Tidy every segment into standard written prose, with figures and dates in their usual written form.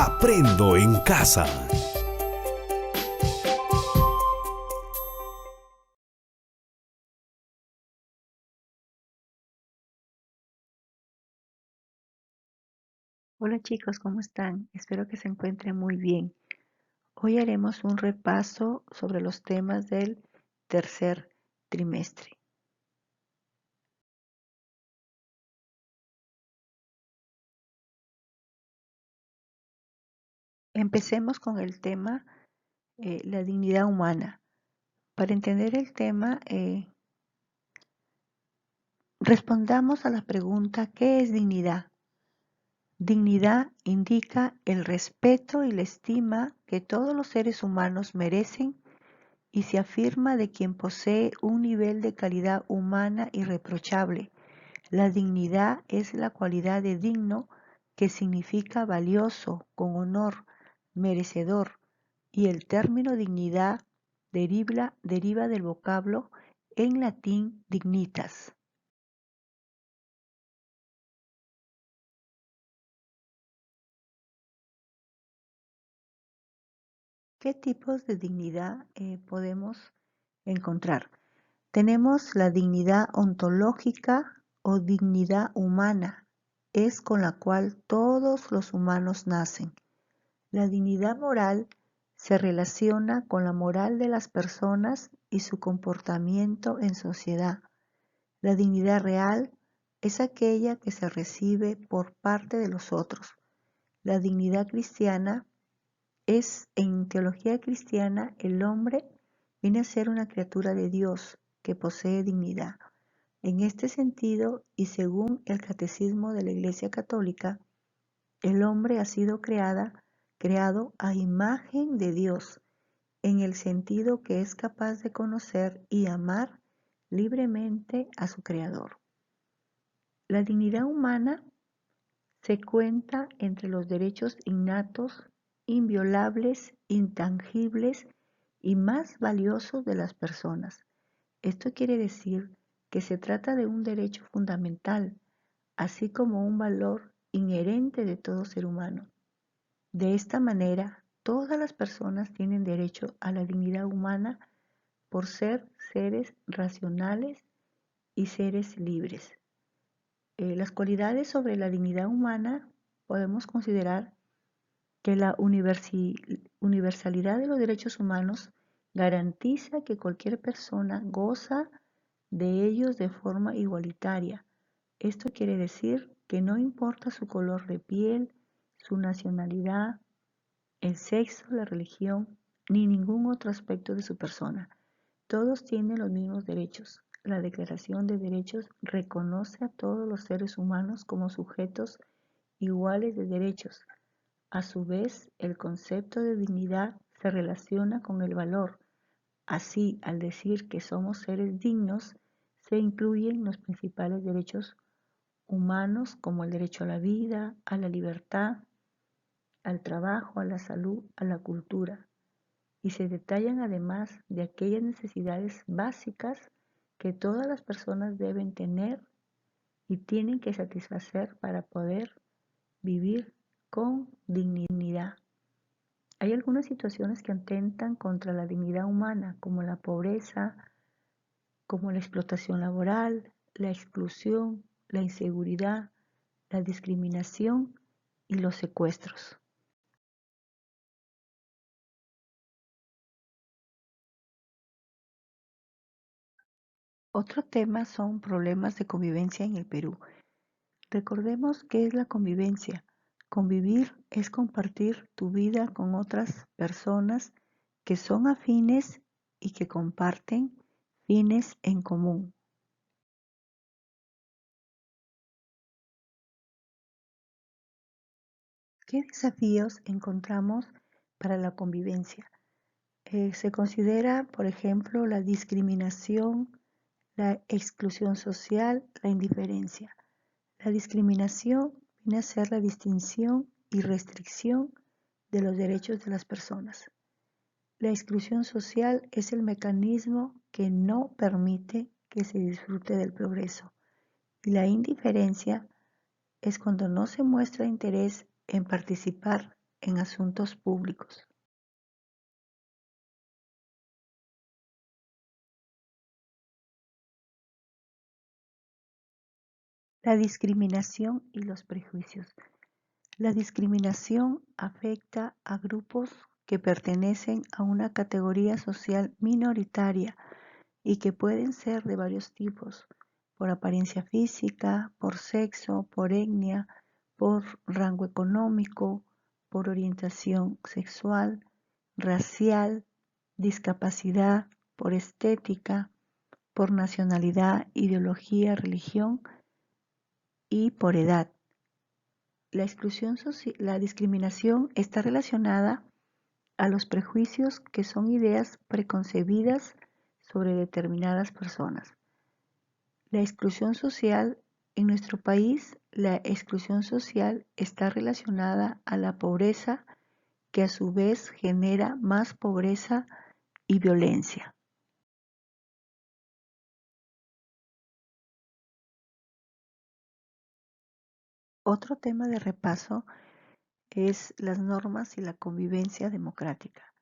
Aprendo en casa. Hola chicos, ¿cómo están? Espero que se encuentren muy bien. Hoy haremos un repaso sobre los temas del tercer trimestre. Empecemos con el tema la dignidad humana. Para entender el tema, respondamos a la pregunta ¿qué es dignidad? Dignidad indica el respeto y la estima que todos los seres humanos merecen y se afirma de quien posee un nivel de calidad humana irreprochable. La dignidad es la cualidad de digno que significa valioso, con honor, merecedor, y el término dignidad deriva del vocablo en latín dignitas. ¿Qué tipos de dignidad podemos encontrar? Tenemos la dignidad ontológica o dignidad humana, es con la cual todos los humanos nacen. La dignidad moral se relaciona con la moral de las personas y su comportamiento en sociedad. La dignidad real es aquella que se recibe por parte de los otros. La dignidad cristiana es, en teología cristiana, el hombre viene a ser una criatura de Dios que posee dignidad. En este sentido, y según el Catecismo de la Iglesia Católica, el hombre ha sido creado a imagen de Dios, en el sentido que es capaz de conocer y amar libremente a su Creador. La dignidad humana se cuenta entre los derechos innatos, inviolables, intangibles y más valiosos de las personas. Esto quiere decir que se trata de un derecho fundamental, así como un valor inherente de todo ser humano. De esta manera, todas las personas tienen derecho a la dignidad humana por ser seres racionales y seres libres. Las cualidades sobre la dignidad humana podemos considerar que la universalidad de los derechos humanos garantiza que cualquier persona goza de ellos de forma igualitaria. Esto quiere decir que no importa su color de piel, su nacionalidad, el sexo, la religión, ni ningún otro aspecto de su persona. Todos tienen los mismos derechos. La Declaración de Derechos reconoce a todos los seres humanos como sujetos iguales de derechos. A su vez, el concepto de dignidad se relaciona con el valor. Así, al decir que somos seres dignos, se incluyen los principales derechos humanos como el derecho a la vida, a la libertad, al trabajo, a la salud, a la cultura, y se detallan además de aquellas necesidades básicas que todas las personas deben tener y tienen que satisfacer para poder vivir con dignidad. Hay algunas situaciones que atentan contra la dignidad humana, como la pobreza, como la explotación laboral, la exclusión, la inseguridad, la discriminación y los secuestros. Otro tema son problemas de convivencia en el Perú. Recordemos qué es la convivencia. Convivir es compartir tu vida con otras personas que son afines y que comparten fines en común. ¿Qué desafíos encontramos para la convivencia? Se considera, por ejemplo, la discriminación, la exclusión social, la indiferencia. La discriminación viene a ser la distinción y restricción de los derechos de las personas. La exclusión social es el mecanismo que no permite que se disfrute del progreso. Y la indiferencia es cuando no se muestra interés en participar en asuntos públicos. La discriminación y los prejuicios. La discriminación afecta a grupos que pertenecen a una categoría social minoritaria y que pueden ser de varios tipos, por apariencia física, por sexo, por etnia, por rango económico, por orientación sexual, racial, discapacidad, por estética, por nacionalidad, ideología, religión y por edad. La discriminación está relacionada a los prejuicios, que son ideas preconcebidas sobre determinadas personas. La exclusión social. En nuestro país, la exclusión social está relacionada a la pobreza, que a su vez genera más pobreza y violencia. Otro tema de repaso es las normas y la convivencia democrática.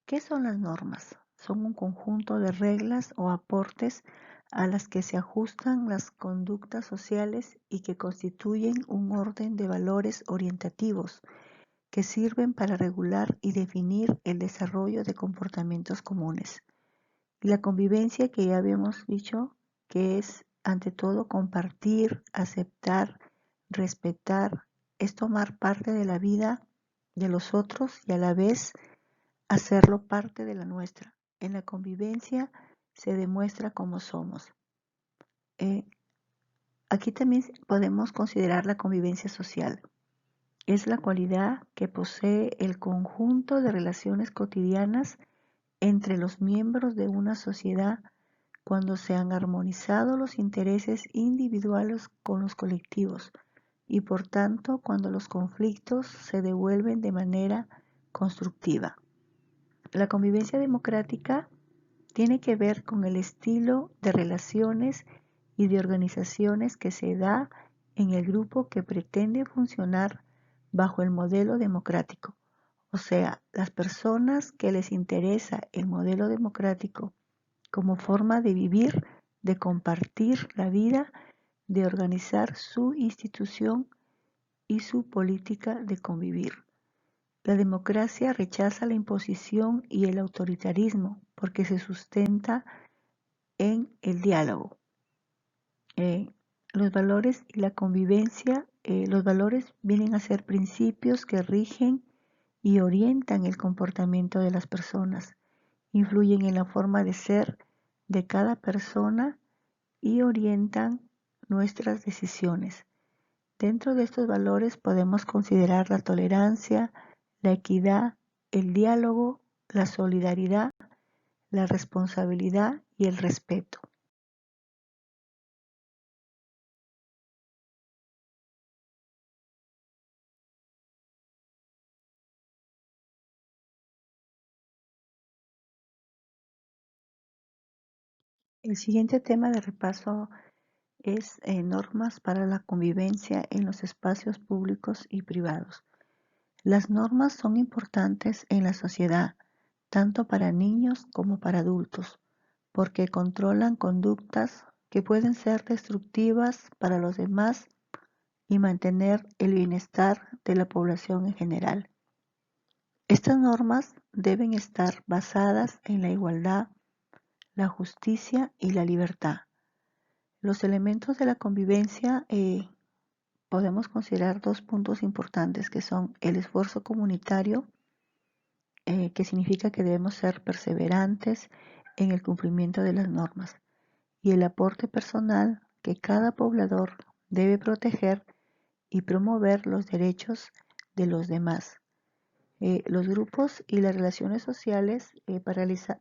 ¿Qué son las normas? Son un conjunto de reglas o aportes a las que se ajustan las conductas sociales y que constituyen un orden de valores orientativos que sirven para regular y definir el desarrollo de comportamientos comunes. Y la convivencia, que ya habíamos dicho, que es ante todo compartir, aceptar, respetar, es tomar parte de la vida de los otros y a la vez hacerlo parte de la nuestra. En la convivencia se demuestra cómo somos. Eh, Aquí también podemos considerar la convivencia social. Es la cualidad que posee el conjunto de relaciones cotidianas entre los miembros de una sociedad cuando se han armonizado los intereses individuales con los colectivos y por tanto cuando los conflictos se devuelven de manera constructiva. La convivencia democrática tiene que ver con el estilo de relaciones y de organizaciones que se da en el grupo que pretende funcionar bajo el modelo democrático. O sea, las personas que les interesa el modelo democrático como forma de vivir, de compartir la vida, de organizar su institución y su política de convivir. La democracia rechaza la imposición y el autoritarismo porque se sustenta en el diálogo. Eh, los valores y la convivencia, los valores vienen a ser principios que rigen y orientan el comportamiento de las personas, influyen en la forma de ser de cada persona y orientan nuestras decisiones. Dentro de estos valores podemos considerar la tolerancia, la equidad, el diálogo, la solidaridad, la responsabilidad y el respeto. El siguiente tema de repaso es normas para la convivencia en los espacios públicos y privados. Las normas son importantes en la sociedad, tanto para niños como para adultos, porque controlan conductas que pueden ser destructivas para los demás y mantener el bienestar de la población en general. Estas normas deben estar basadas en la igualdad, la justicia y la libertad. Los elementos de la convivencia podemos considerar dos puntos importantes, que son el esfuerzo comunitario, que significa que debemos ser perseverantes en el cumplimiento de las normas, y el aporte personal, que cada poblador debe proteger y promover los derechos de los demás. Los grupos y las relaciones sociales,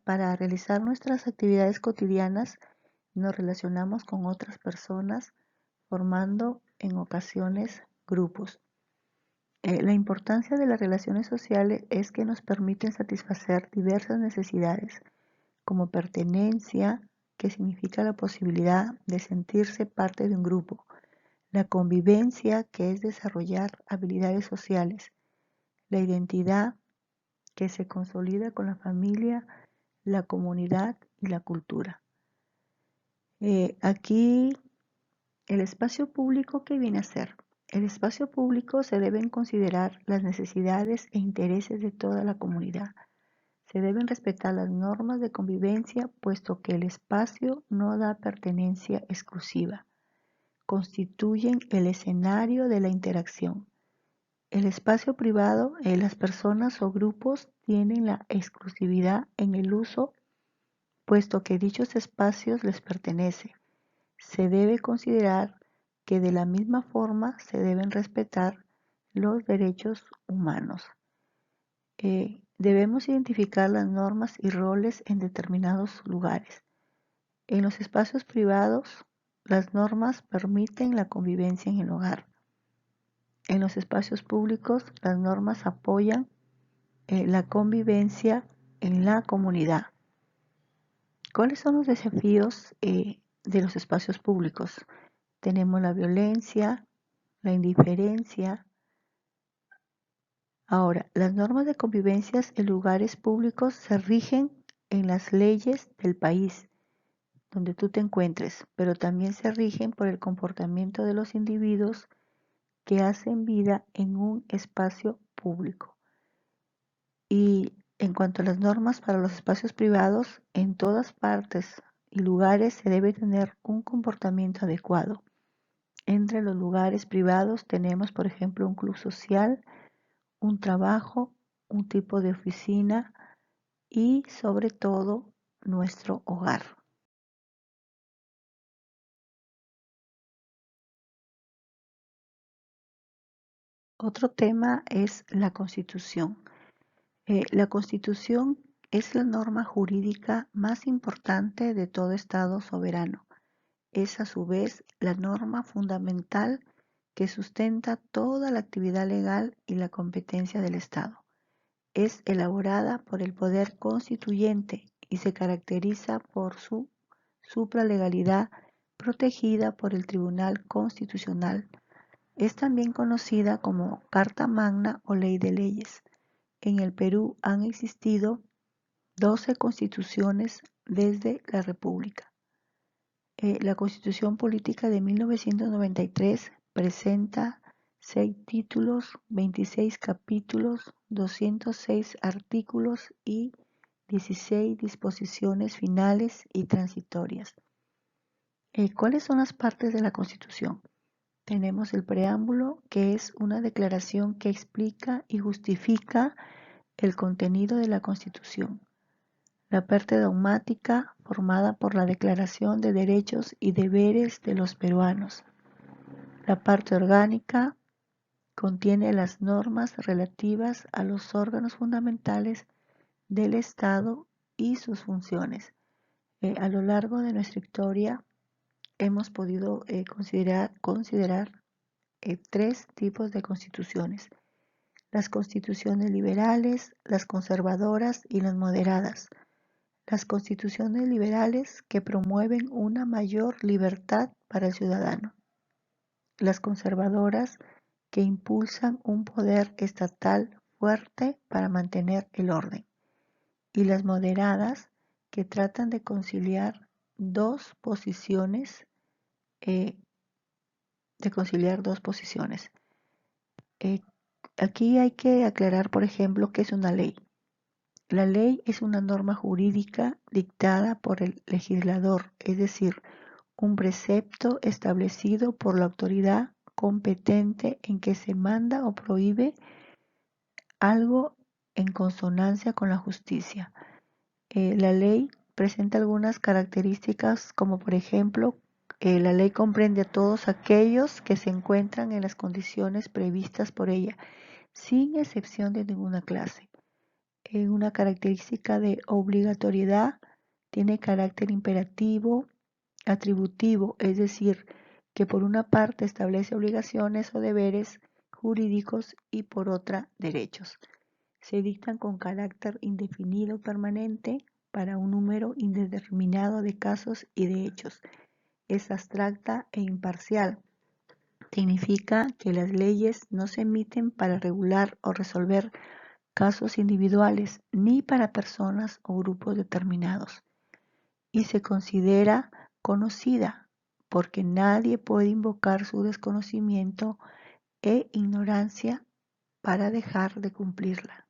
para realizar nuestras actividades cotidianas, nos relacionamos con otras personas, formando en ocasiones grupos. La importancia de las relaciones sociales es que nos permiten satisfacer diversas necesidades, como pertenencia, que significa la posibilidad de sentirse parte de un grupo, la convivencia, que es desarrollar habilidades sociales, la identidad que se consolida con la familia, la comunidad y la cultura. Aquí el espacio público, ¿qué viene a ser? El espacio público se deben considerar las necesidades e intereses de toda la comunidad. Se deben respetar las normas de convivencia, puesto que el espacio no da pertenencia exclusiva. Constituyen el escenario de la interacción. El espacio privado, las personas o grupos tienen la exclusividad en el uso, puesto que dichos espacios les pertenecen. Se debe considerar que de la misma forma se deben respetar los derechos humanos. Debemos identificar las normas y roles en determinados lugares. En los espacios privados, las normas permiten la convivencia en el hogar. En los espacios públicos, las normas apoyan la convivencia en la comunidad. ¿Cuáles son los desafíos de los espacios públicos? Tenemos la violencia, la indiferencia. Ahora, las normas de convivencia en lugares públicos se rigen en las leyes del país donde tú te encuentres, pero también se rigen por el comportamiento de los individuos que hacen vida en un espacio público. Y en cuanto a las normas para los espacios privados, en todas partes y lugares se debe tener un comportamiento adecuado. Entre los lugares privados tenemos, por ejemplo, un club social, un trabajo, un tipo de oficina y, sobre todo, nuestro hogar. Otro tema es la Constitución. La Constitución es la norma jurídica más importante de todo Estado soberano. Es a su vez la norma fundamental que sustenta toda la actividad legal y la competencia del Estado. Es elaborada por el Poder Constituyente y se caracteriza por su supralegalidad protegida por el Tribunal Constitucional. Es también conocida como Carta Magna o Ley de Leyes. En el Perú han existido 12 constituciones desde la República. La Constitución Política de 1993 presenta 6 títulos, 26 capítulos, 206 artículos y 16 disposiciones finales y transitorias. ¿Cuáles son las partes de la Constitución? Tenemos el preámbulo, que es una declaración que explica y justifica el contenido de la Constitución. La parte dogmática, formada por la Declaración de Derechos y Deberes de los Peruanos. La parte orgánica contiene las normas relativas a los órganos fundamentales del Estado y sus funciones. A lo largo de nuestra historia hemos podido considerar 3 tipos de constituciones: las constituciones liberales, las conservadoras y las moderadas. Las constituciones liberales, que promueven una mayor libertad para el ciudadano. Las conservadoras, que impulsan un poder estatal fuerte para mantener el orden. Y las moderadas, que tratan de conciliar dos posiciones. Aquí hay que aclarar, por ejemplo, qué es una ley. La ley es una norma jurídica dictada por el legislador, es decir, un precepto establecido por la autoridad competente en que se manda o prohíbe algo en consonancia con la justicia. La ley presenta algunas características, como por ejemplo, la ley comprende a todos aquellos que se encuentran en las condiciones previstas por ella, sin excepción de ninguna clase. Una característica de obligatoriedad, tiene carácter imperativo, atributivo, es decir, que por una parte establece obligaciones o deberes jurídicos y por otra derechos. Se dictan con carácter indefinido permanente para un número indeterminado de casos y de hechos. Es abstracta e imparcial. Significa que las leyes no se emiten para regular o resolver casos individuales ni para personas o grupos determinados, y se considera conocida porque nadie puede invocar su desconocimiento e ignorancia para dejar de cumplirla.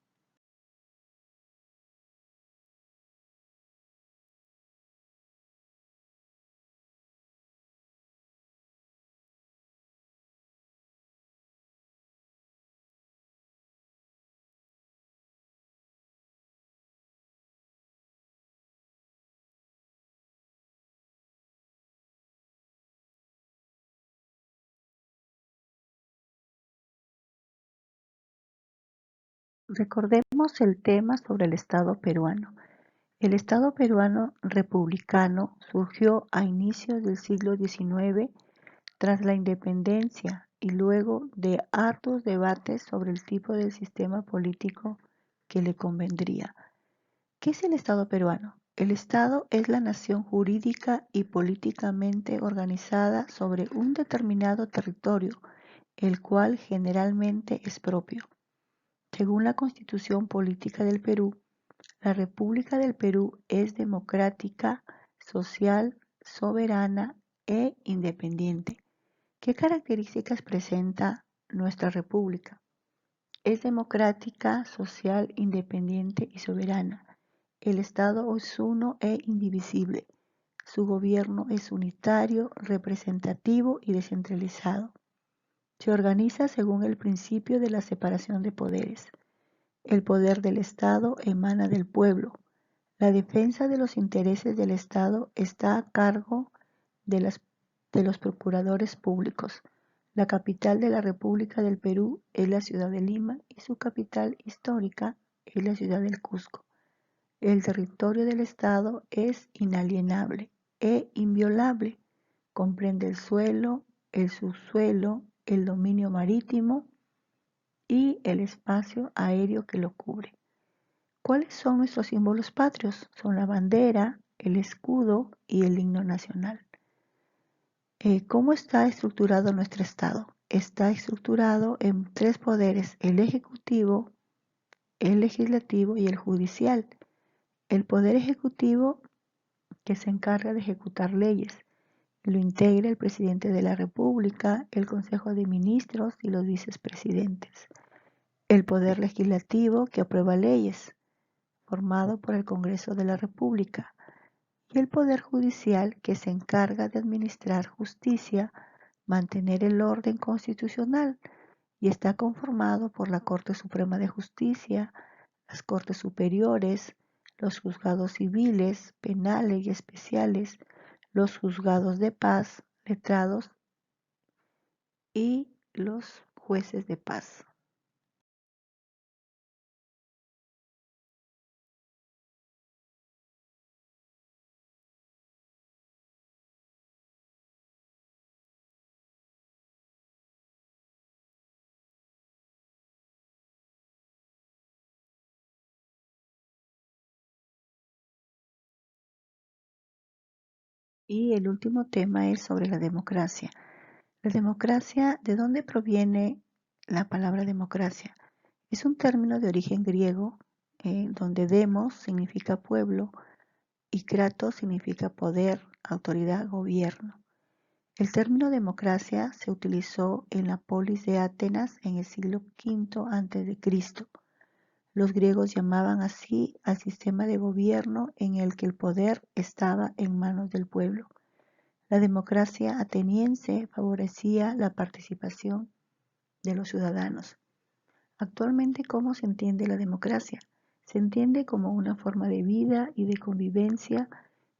Recordemos el tema sobre el Estado peruano. El Estado peruano republicano surgió a inicios del siglo XIX tras la independencia y luego de arduos debates sobre el tipo de sistema político que le convendría. ¿Qué es el Estado peruano? El Estado es la nación jurídica y políticamente organizada sobre un determinado territorio, el cual generalmente es propio. Según la Constitución Política del Perú, la República del Perú es democrática, social, soberana e independiente. ¿Qué características presenta nuestra República? Es democrática, social, independiente y soberana. El Estado es uno e indivisible. Su gobierno es unitario, representativo y descentralizado. Se organiza según el principio de la separación de poderes. El poder del Estado emana del pueblo. La defensa de los intereses del Estado está a cargo de, de los procuradores públicos. La capital de la República del Perú es la ciudad de Lima y su capital histórica es la ciudad del Cusco. El territorio del Estado es inalienable e inviolable. Comprende el suelo, el subsuelo, el dominio marítimo y el espacio aéreo que lo cubre. ¿Cuáles son nuestros símbolos patrios? Son la bandera, el escudo y el himno nacional. ¿Cómo está estructurado nuestro Estado? Está estructurado en tres poderes: el ejecutivo, el legislativo y el judicial. El poder ejecutivo, que se encarga de ejecutar leyes, lo integra el presidente de la República, el Consejo de Ministros y los vicepresidentes. El poder legislativo, que aprueba leyes, formado por el Congreso de la República. Y el poder judicial, que se encarga de administrar justicia, mantener el orden constitucional, y está conformado por la Corte Suprema de Justicia, las Cortes Superiores, los juzgados civiles, penales y especiales, los juzgados de paz, letrados y los jueces de paz. Y el último tema es sobre la democracia. La democracia, ¿de dónde proviene la palabra democracia? Es un término de origen griego, donde demos significa pueblo y kratos significa poder, autoridad, gobierno. El término democracia se utilizó en la polis de Atenas en el siglo V a.C. Los griegos llamaban así al sistema de gobierno en el que el poder estaba en manos del pueblo. La democracia ateniense favorecía la participación de los ciudadanos. Actualmente, ¿cómo se entiende la democracia? Se entiende como una forma de vida y de convivencia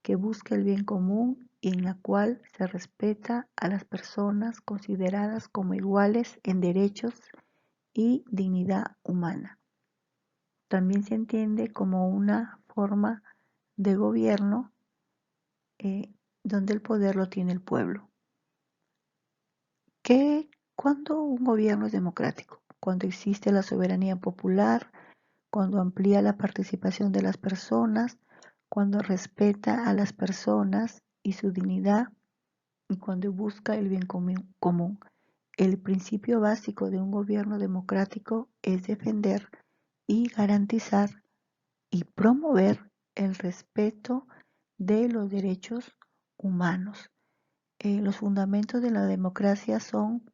que busca el bien común y en la cual se respeta a las personas consideradas como iguales en derechos y dignidad humana. También se entiende como una forma de gobierno donde el poder lo tiene el pueblo. ¿Cuándo un gobierno es democrático? Cuando existe la soberanía popular, cuando amplía la participación de las personas, cuando respeta a las personas y su dignidad y cuando busca el bien común. El principio básico de un gobierno democrático es defender y garantizar y promover el respeto de los derechos humanos. Los fundamentos de la democracia son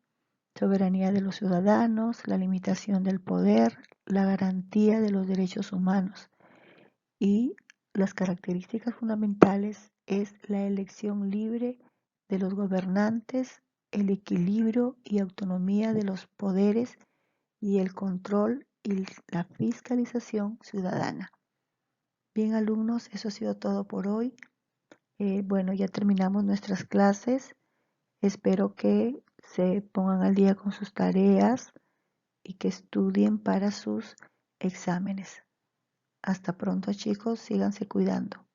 soberanía de los ciudadanos, la limitación del poder, la garantía de los derechos humanos. Y las características fundamentales es la elección libre de los gobernantes, el equilibrio y autonomía de los poderes y el control y la fiscalización ciudadana. Bien, alumnos, eso ha sido todo por hoy. Bueno, ya terminamos nuestras clases. Espero que se pongan al día con sus tareas y que estudien para sus exámenes. Hasta pronto, chicos, síganse cuidando.